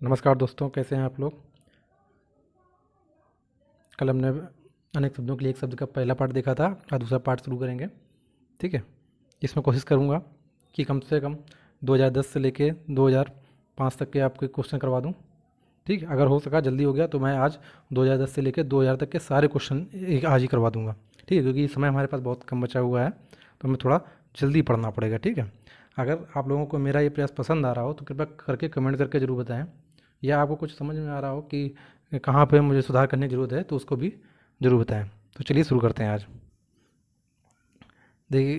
नमस्कार दोस्तों, कैसे हैं आप लोग। कल हमने अनेक शब्दों के लिए एक शब्द का पहला पार्ट देखा था। आज दूसरा पार्ट शुरू करेंगे। ठीक है। इसमें कोशिश करूँगा कि कम से कम 2010 से लेके 2005 तक के आपके क्वेश्चन करवा दूँ। ठीक है, अगर हो सका जल्दी हो गया तो मैं आज 2010 से लेकर 2000 तक के सारे क्वेश्चन एक आज ही करवा दूंगा। ठीक है, क्योंकि समय हमारे पास बहुत कम बचा हुआ है तो हमें थोड़ा जल्दी पढ़ना पड़ेगा। ठीक है, अगर आप लोगों को मेरा ये प्रयास पसंद आ रहा हो तो कृपया करके कमेंट करके ज़रूर बताएं, या आपको कुछ समझ में आ रहा हो कि कहाँ पे मुझे सुधार करने की ज़रूरत है तो उसको भी ज़रूर बताएं। तो चलिए शुरू करते हैं आज। देखिए,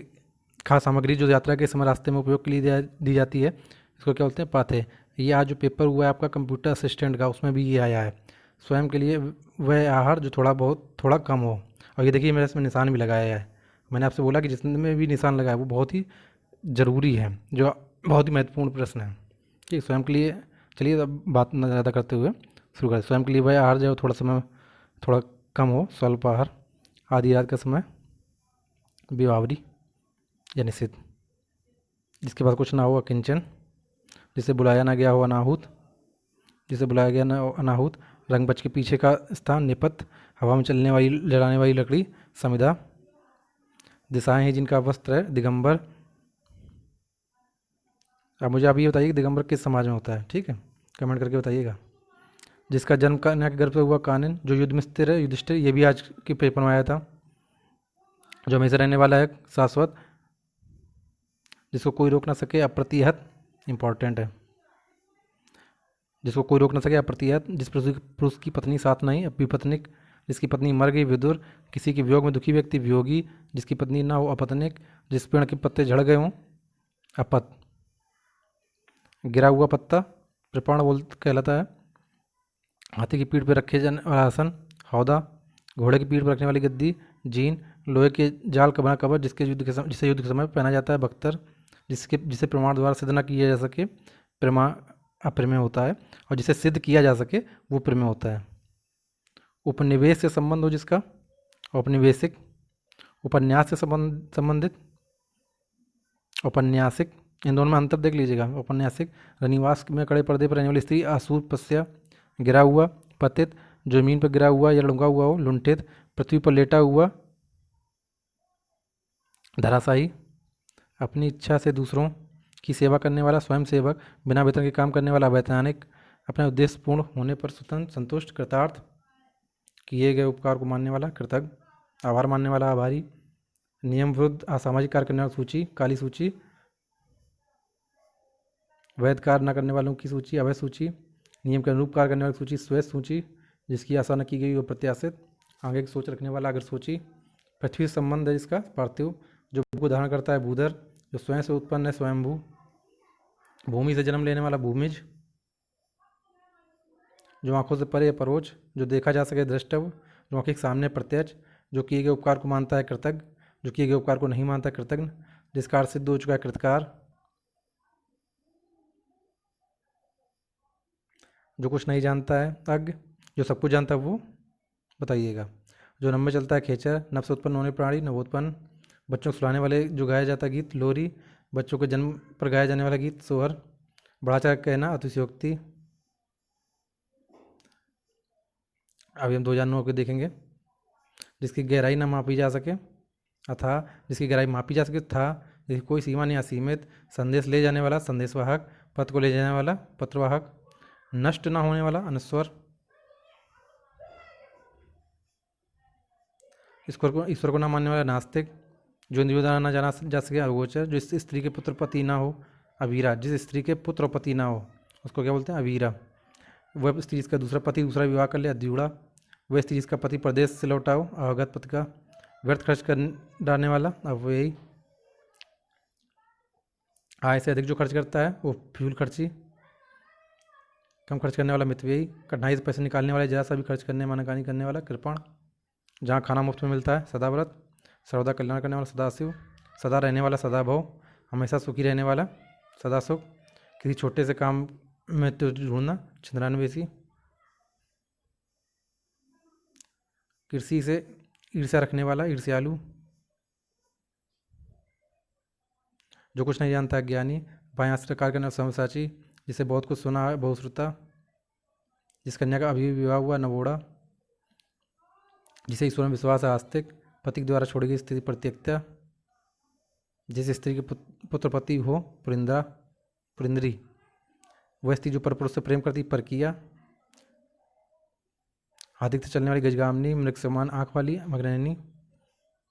खास सामग्री जो यात्रा के समय रास्ते में उपयोग के लिए दी जाती है, इसको क्या बोलते हैं, पाथे। ये आज जो पेपर हुआ है आपका कंप्यूटर असिस्टेंट का, उसमें भी ये आया है। स्वयं के लिए वह आहार जो थोड़ा कम हो। और ये देखिए, मेरे इसमें निशान भी लगाया है। मैंने आपसे बोला कि जिसमें भी निशान लगाया है वो बहुत ही ज़रूरी है, जो बहुत ही महत्वपूर्ण प्रश्न है। ठीक, स्वयं के लिए। चलिए अब बात न ज़्यादा करते हुए शुरू करें। स्वयं के लिए वह आहार जो है थोड़ा कम हो, स्वल्प आहार। आधी रात का समय, विभावरी या निषिद्ध। जिसके पास कुछ ना हो, अकिंचन। जिसे बुलाया ना गया हो, अनाहुत। जिसे बुलाया गया ना हो, अनाहुत। रंग बच के पीछे का स्थान, निपत। हवा में चलने वाली जलाने वाली लकड़ी, समिधा। दिशाएं हैं जिनका वस्त्र है, दिगंबर। अब मुझे आप ये बताइए कि दिगंबर किस समाज में होता है। ठीक है, कमेंट करके बताइएगा। जिसका जन्म कन्या के गर्भ से हुआ, कानन। जो युद्ध में स्थिर है, युधिष्ठिर। ये भी आज के पेपर में आया था। जो हमेशा रहने वाला है, शाश्वत। जिसको कोई रोक ना सके, अप्रतिहत। इंपॉर्टेंट है। जिसको कोई रोक ना सके, अप्रतिहत। जिस पुरुष की पत्नी साथ नहीं, विपत्निक। जिसकी पत्नी मर गई, विदुर। किसी के वियोग में दुखी व्यक्ति, वियोगी। जिसकी पत्नी ना हो, अपत्निक। जिस पेड़ के पत्ते झड़ गए हों, अपत। गिरा हुआ पत्ता, कृपण बोल कहलाता है। हाथी की पीठ पर रखे जाने वाला आसन, हौदा। घोड़े की पीठ पर रखने वाली गद्दी, जीन। लोहे के जाल का बना कवर, जिसे युद्ध के समय पहना जाता है, बख्तर। जिसे प्रमाण द्वारा सिद्ध न किया जा सके, प्रमा अप्रेम्य होता है। और जिसे सिद्ध किया जा सके वो प्रेम्य होता है। उपनिवेश से संबंध हो जिसका, औपनिवेशिक। उपन्यास से संबंधित, औपन्यासिक। इन दोनों में अंतर देख लीजिएगा। औपन्यासिक, रनिवास में कड़े पर्दे पर रहने वाली स्त्री, आसूर पस्या। गिरा हुआ, पतित। जो जमीन पर गिरा हुआ या लुढ़का हुआ हो, लुंठित। पृथ्वी पर लेटा हुआ, धराशायी। अपनी इच्छा से दूसरों की सेवा करने वाला, स्वयं सेवक। बिना वेतन के काम करने वाला, अवैतनिक। अपने उद्देश्य पूर्ण होने पर स्वतंत्र, संतुष्ट, कृतार्थ। किए गए उपकार को मानने वाला, कृतज्ञ। आभार मानने वाला, आभारी। नियम विरुद्ध असामाजिक कार्य करने वाली सूची, काली सूची। वैध कार्य न करने वालों की सूची, अवैध सूची। नियम के अनुरूप कार्य करने वाली सूची, श्वेत सूची। जिसकी आशा न की गई वो प्रत्याशित। आगे की सोच रखने वाला, अगर सूची। पृथ्वी से संबंध है जिसका, पार्थिव। जो भू को धारण करता है, भूधर। जो स्वयं से उत्पन्न है, स्वयंभू। भूमि से जन्म लेने वाला, भूमिज। जो आंखों से परे है, परोज। जो देखा जा सके, द्रष्टव्य। जो आंखों के सामने, प्रत्यक्ष। जो किए गए उपकार को मानता है, कृतज्ञ। जो किए गए उपकार को नहीं मानता, कृतज्ञ। जिसका अर्थ सिद्ध हो चुका है, कृतकार। जो कुछ नहीं जानता है, अज्ञ। जो सब कुछ जानता है वो बताइएगा। जो नंबर चलता है, खेचर। नभ से उत्पन्न होने प्राणी, नवोत्पन्न। बच्चों को सुलाने वाले जो गाया जाता है गीत, लोरी। बच्चों के जन्म पर गाया जाने वाला गीत, सोहर। बढ़ा चढ़ा के कहना, अतिशयोक्ति। अभी हम 2009 के देखेंगे। जिसकी गहराई ना मापी जा सके, अथा। जिसकी गहराई मापी जा सके, था। जिसकी कोई सीमा नहीं, असीमित। संदेश ले जाने वाला, संदेशवाहक। पत्र को ले जाने वाला, पत्रवाहक। नष्ट ना होने वाला, अनस्वर। ईश्वर को ना मानने वाला, नास्तिक। जो इंद्रियों द्वारा ना जाना जा सके, अगोचर। जो इस स्त्री के पुत्र पति ना हो, अवीरा। जिस स्त्री के पुत्र पति ना हो उसको क्या बोलते हैं, अवीरा। वह स्त्री जिसका दूसरा पति दूसरा विवाह कर ले, अद्यूड़ा। वह स्त्री जिसका पति प्रदेश से लौटा हो, अवगत पति का। व्यर्थ खर्च कर डालने वाला, अव्ययी। आय से अधिक जो खर्च करता है वो फ्यूल खर्ची। कम खर्च करने वाला, मितव्ययी। कठिनाई से पैसे निकालने वाला, जरा सा भी खर्च करने मानाकानी करने वाला, कृपण। जहाँ खाना मुफ्त में मिलता है, सदाव्रत। सर्वदा कल्याण करने वाला, सदाशिव। सदा रहने वाला, सदाभव। हमेशा सुखी रहने वाला, सदा सुख। किसी छोटे से काम में तो ढूंढना, चंद्रान्वेषी। कृषि से ईर्ष्या रखने वाला, ईर्ष्यालु। जो कुछ नहीं जानता, ज्ञानी। बायां से कार्य करने वाला, समसाची। जिसे बहुत कुछ सुना है, बहुश्रुता। जिस कन्या का अभी विवाह हुआ नवोढ़ा, जिसे ईश्वर में विश्वास है आस्तिक, पति के द्वारा छोड़ी गई स्त्री परित्यक्ता, जिस स्त्री के पुत्र पति हो पुरिंदा पुरिंदरी, वह स्त्री जो परपुरुष से प्रेम करती परकिया, आदित्य चलने वाली गजगामिनी, मृग समान आँख वाली मृगनयनी,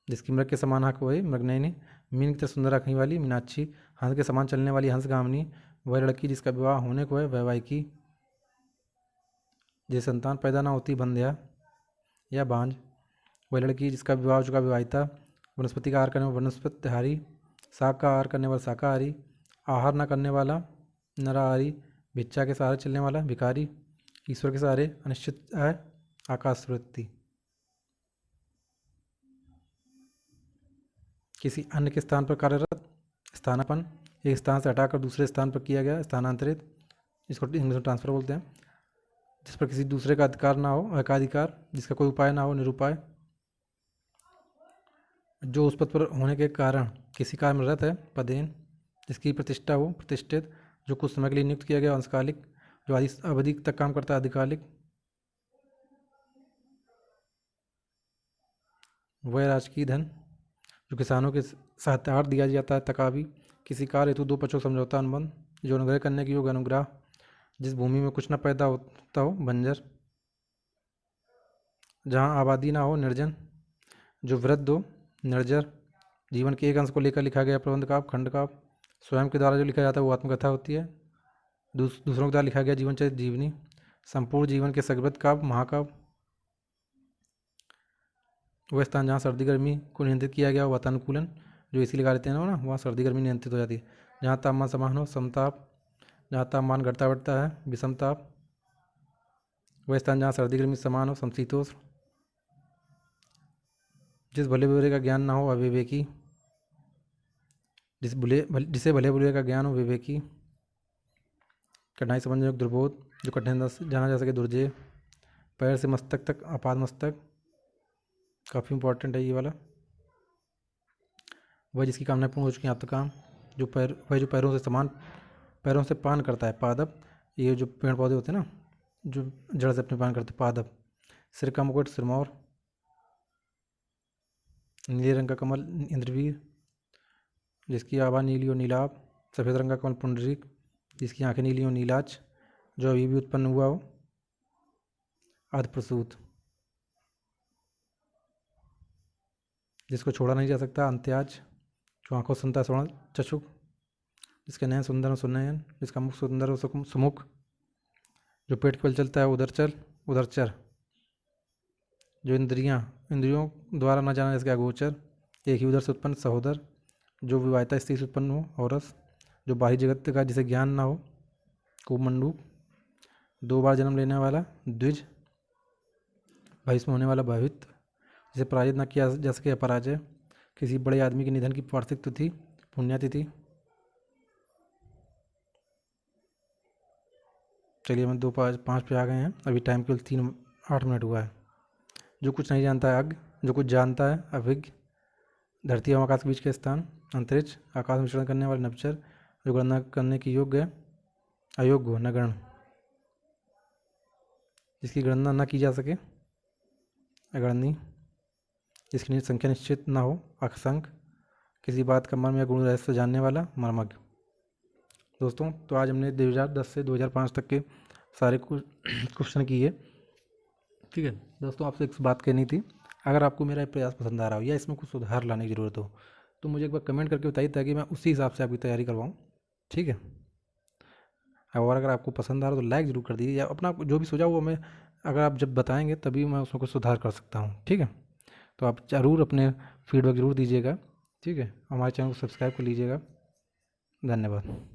जिसकी मृग के समान आँख वही मृगनयनी, मीन की तरह सुंदर आँखें वाली मीनाक्षी, हंस के समान चलने वाली हंसगामिनी, वह लड़की जिसका विवाह होने को है वैवाहिकी, जिसे संतान पैदा ना होती बंध्या या बांझ, वह लड़की जिसका विवाह हो चुका विवाहिता, वनस्पति का आहार करने वाला वनस्पतिहारी, शाक का आहार करने वाला शाकाहारी, आहार न करने वाला नराहारी, भिक्षा के सहारे चलने वाला भिखारी, ईश्वर के सहारे अनिश्चित है आकाश वृत्ति। किसी अन्य के स्थान पर कार्यरत, स्थानापन्न, एक स्थान से हटाकर दूसरे स्थान पर किया गया स्थानांतरित, इसको इंग्लिश में ट्रांसफर बोलते हैं। जिस पर किसी दूसरे का अधिकार ना हो एकाधिकार, जिसका कोई उपाय ना हो निरुपाय, जो उस पद पर होने के कारण किसी कार्य में रत है पदेन, जिसकी प्रतिष्ठा हो प्रतिष्ठित, जो कुछ समय के लिए नियुक्त किया गया अंशकालिक, जो अवधि तक काम करता है अधिकालिक, वह राजकीय धन, जो किसानों के सहायतार्थ दिया जाता है तकावी, किसी कार्य हेतु दो पक्षों समझौता अनुबंध, जो अनुग्रह करने की योग अनुग्रह, जिस भूमि में कुछ न पैदा होता हो बंजर, जहाँ आबादी ना हो निर्जन, जो वृद्ध हो निर्जर, जीवन के एक अंश को लेकर लिखा गया प्रबंध काव्य खंड काव्य, स्वयं के द्वारा जो लिखा जाता है वो आत्मकथा होती है, दूसरों के द्वारा लिखा गया जीवन चरित्र जीवनी, संपूर्ण जीवन के सगवत काव्य महाकाव्य, वह स्थान जहाँ सर्दी गर्मी को नियंत्रित किया गया हो वातानुकूलन, जो इसी लगा लेते हैं ना वहाँ सर्दी गर्मी नियंत्रित हो जाती है, जहाँ तापमान समान हो समताप, जहाँ तापमान घटता बढ़ता है विषमताप, वह स्थान जहाँ सर्दी गर्मी समान हो समशीतोष्ण, जिस भले बुरे का ज्ञान ना हो अविवेकी, जिसे भले बुरे का ज्ञान हो विवेकी, कठिनाई समझने योग्य दुर्बोध, जो कठिन जाना जा सके दुर्जय, पैर से मस्तक तक आपाद मस्तक, काफ़ी इंपॉर्टेंट है ये वाला, वह जिसकी कामना पूर्ण हो चुकी है आत्मकाम, वह जो पैरों से पान करता है पादप, ये जो पेड़ पौधे होते हैं ना जो जड़ से अपने पान करते पादप, सिर का मुकुट सिरमौर, नीले रंग का कमल इंद्रवीर, जिसकी आभा नीली और नीलाभ, सफ़ेद रंग का कमल पुंडरीक, जिसकी आंखें नीली और नीलाच, जो अभी भी उत्पन्न हुआ हो आदिप्रसूत, जिसको छोड़ा नहीं जा सकता अंत्याज, जो आंखों सुनता स्वर्ण चक्षुक, जिसके नयन सुंदर और सुनयन, जिसका मुख सुंदर और सुमुख, जो पेट के बल चलता है उधरचर, जो इंद्रियों द्वारा न जाना जिसका अगोचर, एक ही उधर से उत्पन्न सहोदर, जो विवाहिता स्त्री से उत्पन्न हो औरस, जो बाह्य जगत का जिसे ज्ञान ना हो कुमंडूक, दो बार जन्म लेने वाला द्विज, भविष्य में होने वाला भवित, जिसे पराजित न किया जा सके अपराजय, किसी बड़े आदमी के निधन की वार्षिक तिथि पुण्यतिथि। चलिए हम 2-5 पे आ गए हैं, अभी टाइम केवल 3-8 मिनट हुआ है। जो कुछ नहीं जानता है अज्ञ, जो कुछ जानता है अभिज्ञ, धरती एवं आकाश के बीच के स्थान अंतरिक्ष, आकाश में विचरण करने वाले नभचर, जो गणना करने की योग्य है अयोग्य नगण्य, जिसकी गणना न की जा सके अगणनीय, जिसकी संख्या निश्चित न हो असंख्य, किसी बात का मर्म या गुण रहस्य जानने वाला मर्मज्ञ। दोस्तों तो आज हमने 2010 से 2005 तक के सारे क्वेश्चन किए। ठीक है दोस्तों, आपसे एक बात कहनी थी, अगर आपको मेरा प्रयास पसंद आ रहा हो या इसमें कुछ सुधार लाने की ज़रूरत हो तो मुझे एक बार कमेंट करके बताइए, ताकि मैं उसी हिसाब से आपकी तैयारी करवाऊँ। ठीक है, और अगर आपको पसंद आ रहा हो तो लाइक ज़रूर कर दीजिए, या अपना जो भी सुझाव वो मैं अगर आप जब बताएंगे तभी मैं उसमें कुछ सुधार कर सकता हूँ। ठीक है, तो आप ज़रूर अपने फीडबैक ज़रूर दीजिएगा। ठीक है, हमारे चैनल को सब्सक्राइब कर लीजिएगा। धन्यवाद।